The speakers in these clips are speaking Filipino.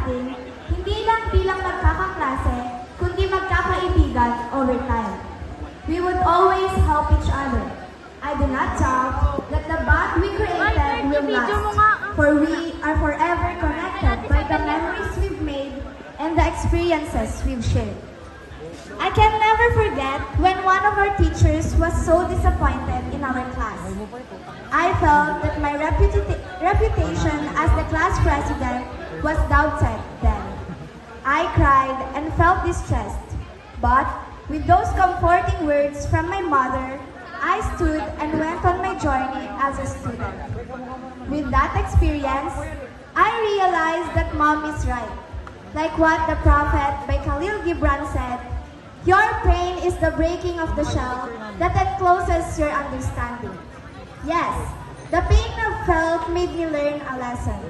understanding, hindi lang bilang magkakaklase, kundi magkakaibigan over time. We would always help each other. I do not doubt that the bond we created will last, for we are forever connected by the memories we've made and the experiences we've shared. I can never forget when one of our teachers was so disappointed in our class. I felt that my reputation as the class president was doubted then. I cried and felt distressed, but with those comforting words from my mother, I stood and went on my journey as a student. With that experience, I realized that Mom is right. Like what the prophet by Khalil Gibran said, your pain is the breaking of the shell that encloses your understanding. Yes, the pain I felt made me learn a lesson.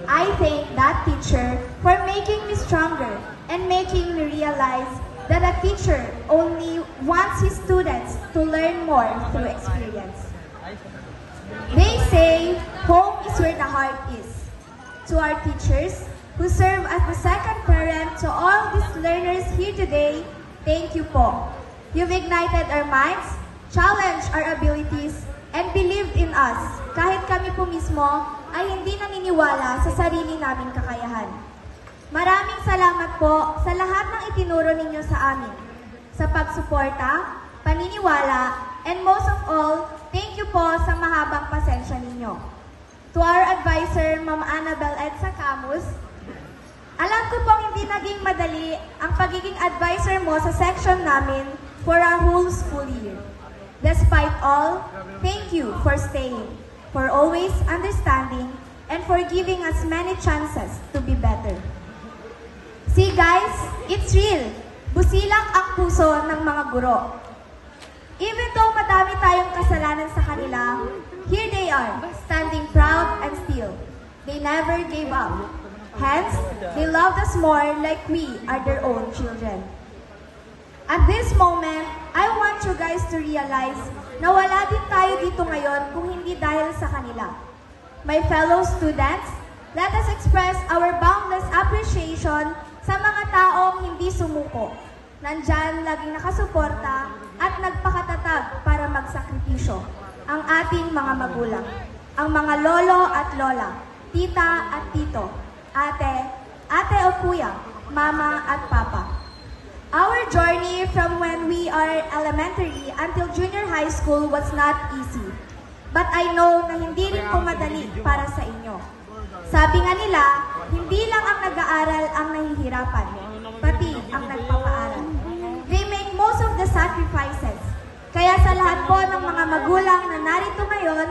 I thank that teacher for making me stronger and making me realize that a teacher only wants his students to learn more through experience. They say home is where the heart is. To our teachers, who serve as the second parent to all these learners here today, thank you po. You've ignited our minds, challenged our abilities, and believed in us, kahit kami po mismo ay hindi naniniwala sa sarili naming kakayahan. Maraming salamat po sa lahat ng itinuro ninyo sa amin, sa pagsuporta, paniniwala, and most of all, thank you po sa mahabang pasensya ninyo. To our advisor, Ma'am Annabel Edsa Camus, alam ko pong hindi naging madali ang pagiging advisor mo sa section namin for our whole school year. Despite all, thank you for staying, for always understanding, and for giving us many chances to be better. See guys, it's real. Busilak ang puso ng mga guro. Even though madami tayong kasalanan sa kanila, here they are, standing proud and still. They never gave up. Hence, they loved us more like we are their own children. At this moment, I want you guys to realize na wala din tayo dito ngayon kung hindi dahil sa kanila. My fellow students, let us express our boundless appreciation sa mga taong hindi sumuko. Nandyan laging nakasuporta at nagpakatatag para magsakripisyo. Ang ating mga magulang, ang mga lolo at lola, tita at tito, ate o kuya, mama at papa. Our journey from when we are elementary until junior high school was not easy. But I know na hindi rin po madali para sa inyo. Sabi nga nila, hindi lang ang nag-aaral ang nahihirapan, pati ang nagpapaaral. They make most of the sacrifices. Kaya sa lahat po ng mga magulang na narito ngayon,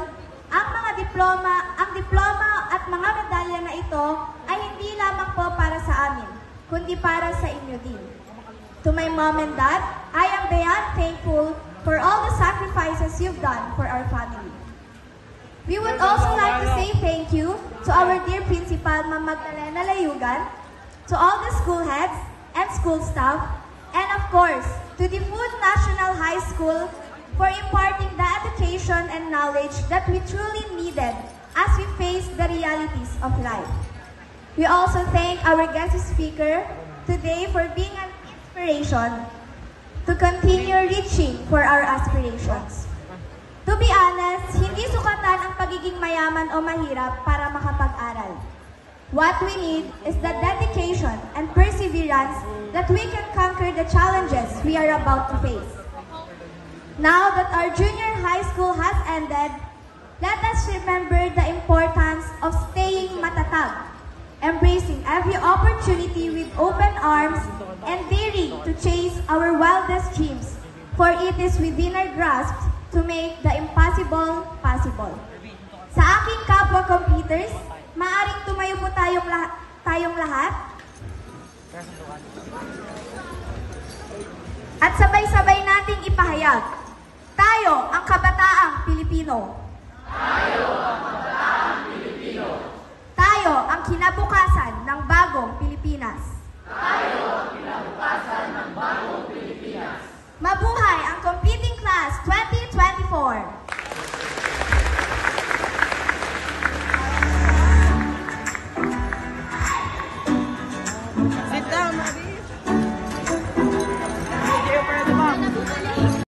ang diploma at mga medalya na ito ay hindi lamang po para sa amin, kundi para sa inyo din. To my mom and dad, I am beyond thankful for all the sacrifices you've done for our family. We would also like to say thank you to our dear principal, Ma'am Magdalena Layugan, to all the school heads and school staff, and of course, to the Food National High School for imparting the education and knowledge that we truly needed as we face the realities of life. We also thank our guest speaker today for being an inspiration to continue reaching for our aspirations. To be honest, hindi sukatan ang pagiging mayaman o mahirap para makapag-aral. What we need is the dedication and perseverance that we can conquer the challenges we are about to face. Now that our junior high school has ended, let us remember the importance of staying matatag, embracing every opportunity with open arms, and daring to chase our wildest dreams, for it is within our grasp to make the impossible possible. Sa aking kapwa computers, maaaring tumayo po tayong lahat. At sabay-sabay nating ipahayag, tayo ang kabataang Pilipino. Tayo ang kabataang Pilipino. Tayo ang kinabukasan